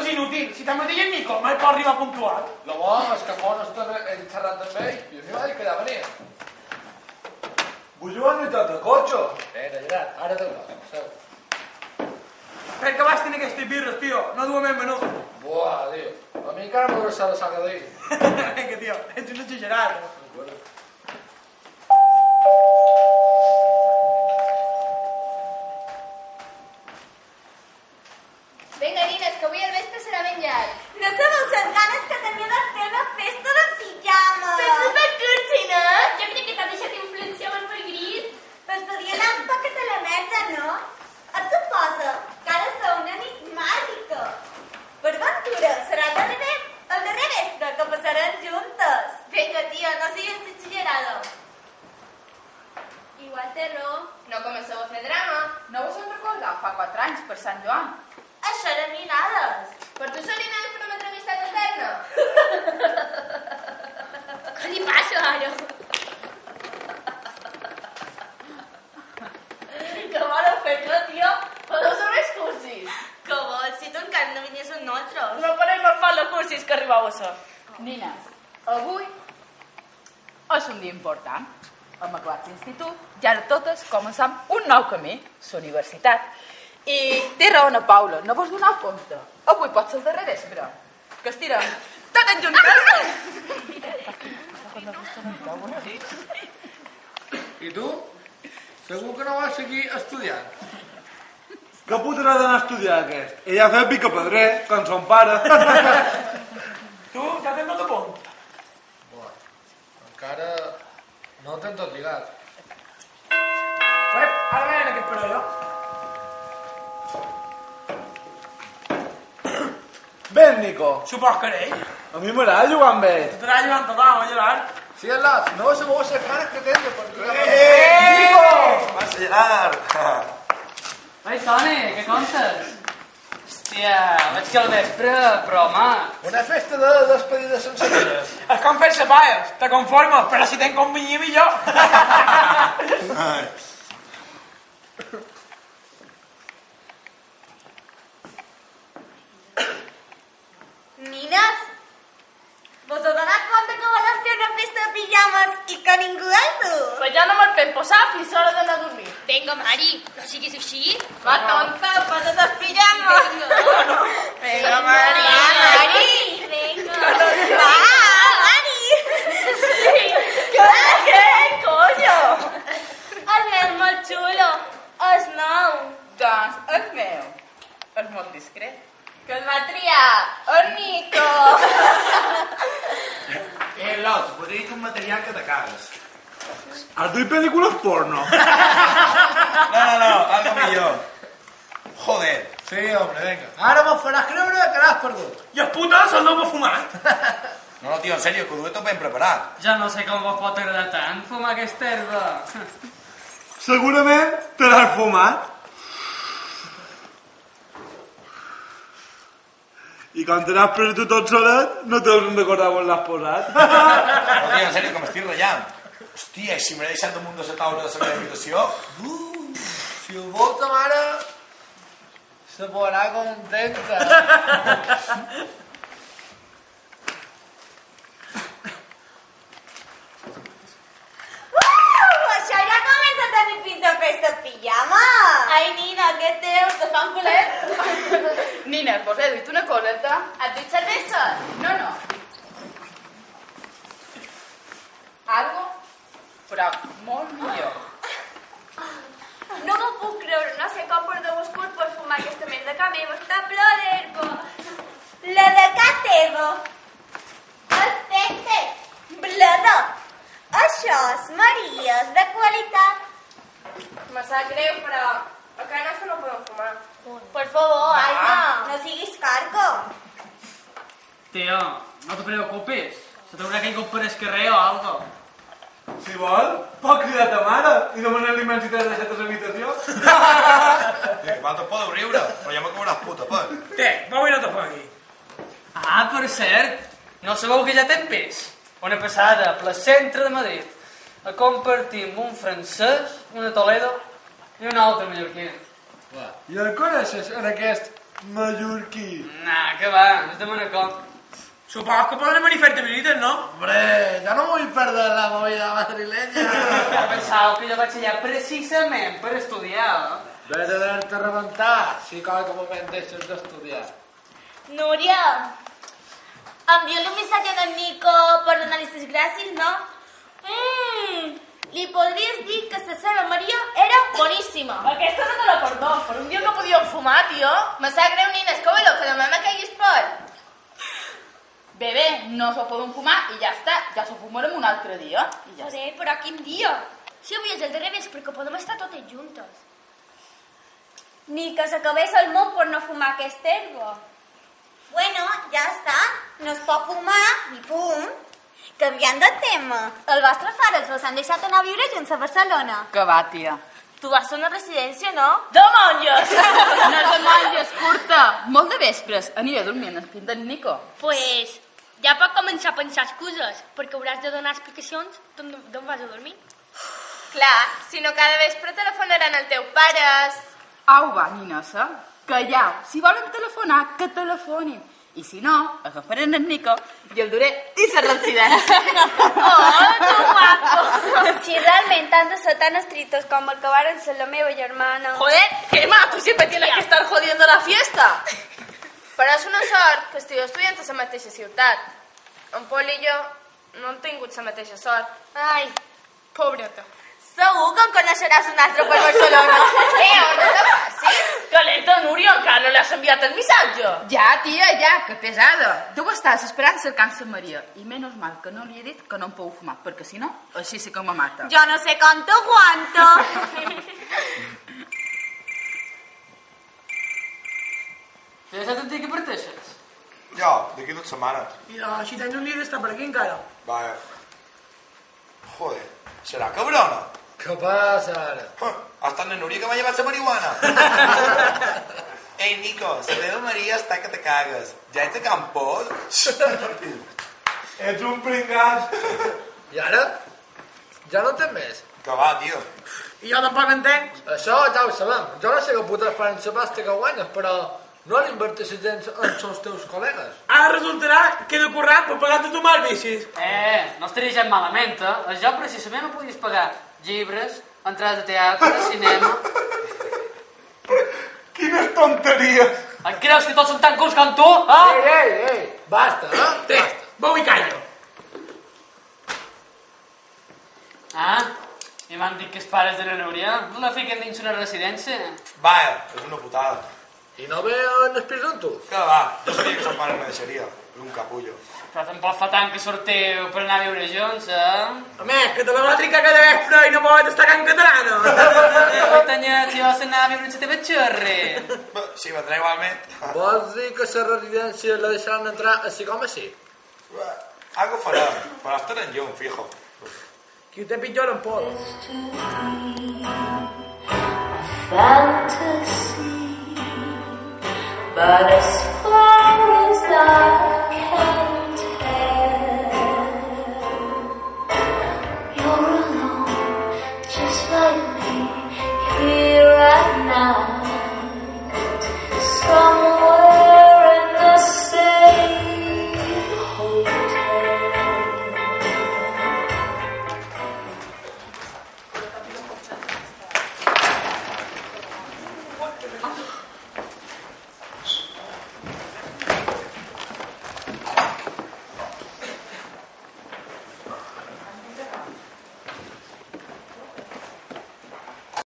és inútil. Si tanmateix en Nico mai pot arribar puntual. Lo bo és que fa una estona xerrant amb ell i a mi va dir que ja venia. Vull jugar a unitat de cotxe. Llegat, ara de gros, seu. Per què vas tenir aquestes birres, tio? No duem en menú. Buah, tio. A mi encara m'ho deixava la saca d'ahir. Vinga, tio, ets un exagerat. Vinga, nines, que avui al vespre serà ben llarg. No sabeu les ganes que tenia de fer una festa de pijama. Però supercursi, no? Jo crec que t'ha deixat influenciar per gris. Pues podria anar un poquet a la merda, no? Et suposa que ara sou una nit màgica. Per ventura, serà el darrer vespre que passarem juntes. Vinga, tia, no siguis exagerada. Igual té raó. No comenceu a fer drama. No vos en recordeu fa 4 anys, per Sant Joan? Això eren ninades. Per tu són ninades per prometre amistat eterna. Què li passa, ara? Que bona feta, tio. Però no som els cursis. Que vols, si tu encara no vinies amb nosaltres. No podem agafar la cursis que arribau a ser. Nines, avui és un dia important. Hem acabat l'institut i ara totes començam un nou camí, la universitat. I té raó na Paula, no vos doneu compte. Avui pot ser el darrer vespre. Que estirem totes juntes. I tu? Segur que no vas seguir estudiant? Que podrà d'anar a estudiar aquest? Ella ha fet picapedrer, com son pare. Tu, ja tens tot a punt. Buah, encara no ho tens tot lligat. Ara veiem aquest parell, Ben, Nico. Supos que era ell. A mi m'agrada jugar amb ell. T'estarà llevant tothom, Gerard. Sí, Elat, no sabeu les ganes que tens de partir. Nico! Vas, Gerard. Ai, Toni, què comptes? Hòstia, veig que al vespre, però home... Una festa de despedida sense diners. És com fer-se paies. Te conformes, però si te'n convenia millor. Nines, vos heu donat compte que volem fer una festa de pijames i que ningú és tu? Però ja no me'l penso posar fins a l'hora d'anar a dormir. Vinga, Mari, no siguis així. Va, tonta, posa't els pijames. Vinga, Mari. Mari! Vinga! Va, Mari! Què, coño? El meu és molt xulo. És nou. Doncs el meu és molt discret. Que el va triar el Nico. Lot, podria dir un material que te cagues. Has duit pel·lícules porno? No, algo millor. Joder. Sí, hombre, venga. Ara me'l faràs creure que l'has perdut. I el puto se'l no m'ha fumat. No, tio, en sèrio, que ho duet tot ben preparat. Ja no sé com vos pot agradar tant fumar aquesta herba. Segurament te l'has fumat. I quan te l'has perdut tot solet, no te l'has recordat on l'has posat. No, tio, en sèrio, que m'estic ratllant. Hòstia, i si m'he deixat damunt de la taula de la meva habitació... Si ho vol ta mare, se posarà contenta. Això ja comença a tenir pinta de festa de pijama. Ai, Nina, què teu? Te fan culet? Nina, vos he dit una coseta? Et duit cervesa? No. Algo, però molt millor. No m'ho puc creure, no sé com perdeu el cul per fumar aquesta merda que meva està ple d'herba. La de ca teva. Perfecte. Blada. Això és Maries de qualitat. Me sap greu, però a casa nostra no podem fumar. Per favor, Alma, no siguis cargo. Tio, no te preocupes. Se t'haurà caigut per el carrer o algo. Si vol, pot cridar ta mare i demanar-li menys si t'has deixat a l'habitació. Que vosaltres podeu riure, però ja m'acabaràs puta, per. Té, avui no te fogui. Ah, per cert, no sabeu que ja té pes? Una passada pel centre de Madrid a compartir amb un francès, una Toledo i una altra mallorquina. I el coneixes, en aquest Mallorquí. Nah, què va, és de Manacor. Supongo que podrem venir fer-te visites, no? Hombre, ya no voy a perder la movida madrileña. Ja pensava que jo vaig allà precisament per estudiar. Vete a darte a reventar, si cada moment deixes d'estudiar. Núria, envia-li un missatge a en Nico per donar-li les gràcies, no? Li podries dir que la seva Maria era boníssima. Aquesta no te la perdó. Per un dia que podíem fumar, tio. Me sap greu, Nina, escóbelo, que demà me caiguis por. Bé, no s'ho poden fumar i ja està. Ja s'ho fumarem un altre dia. I ja està. Joder, però quin dia? Si avui és el darrer vespre que podem estar totes juntes. Ni que s'acabés el món per no fumar aquest herbo. Bueno, ja està. No es pot fumar, i punt. Canviant de tema. Els vostres pares vos han deixat anar a viure junts a Barcelona. Que va, tia. Tu vas a una residència, no? De monges! No és de monges, curta. Molt de vespres. Aniré dormint al pin d'en Nico. Pues ja pot començar a pensar excuses, perquè hauràs de donar explicacions d'on vas a dormir. Clar, si no cada vespre telefonaran els teus pares. Au, va, ninassa. Callau. Si volen telefonar, que telefonin. I si no, agafarem en Nico i el duré i se residència. Oh, tu guapo! Si realment han de ser tan estrictos com el que varen ser la meva germana... Joder, Gemma, tú siempre tienes que estar jodiendo la fiesta. Però és una sort que estigueu estudiant a la mateixa ciutat. En Pol i jo no hem tingut la mateixa sort. Ai, pobreta. Segur que en coneixeràs un altre per Barcelona. On no te passis? Calenta, Núria, encara no li has enviat el missatge. Ja, tia, ja, que pesada. Deu estar esperant cercant la Maria. I menys mal que no li he dit que no em puc fumar, perquè si no, així sí que me mata. Jo no sé com t'aguanto. Ja saps a ti què parteixes? Jo, d'aquí 2 setmanes. I la Xitany Unida està per aquí encara. Vaja. Joder, serà cabrona? ¿Qué pasa ara? Hasta en Núria que m'ha llevat la marihuana. Ei, Nico, la teva Maria està que te cagues. Ja ets a Campos? Ets un pringat. I ara? Ja no tens més? Que va, tio. I jo tampoc entenc. Això ja ho sabem. Jo no sé què putes fan la pasta que guanyes, però no l'inverteixes gens en els teus col·legues. Ara resultarà que he de currar per pagar-te tu mal bicis. No estaria gens malament, eh? Jo precisament no podies pagar llibres, entrades de teatre, cinema... Quines tonteries. Et creus que tots són tan culs com tu, eh? Ei, basta, no? Té, veu i callo. Ah, i m'han dit que els pares de la Núria la fiquen dins una residència. Vaja, és una putada. I no veuen espíritu en tu? Que va, jo sabia que son pare me deixaria. És un capullo. Però tampoc fa tant que sortiu per anar a viure junts, eh? Home, que te la va trincar cada vespre i no pots estar en catalana. Tanyet, si vols anar a viure en la teva xerre. Sí, vendrà igualment. Vols dir que la residència la deixaran entrar així com així? Algo farem, però estar en llum, fijo. Qui ho té pitjor en Pol. Fantasy, but as far as I can tell, you're alone, just like me, here at night, somewhere in the same hotel.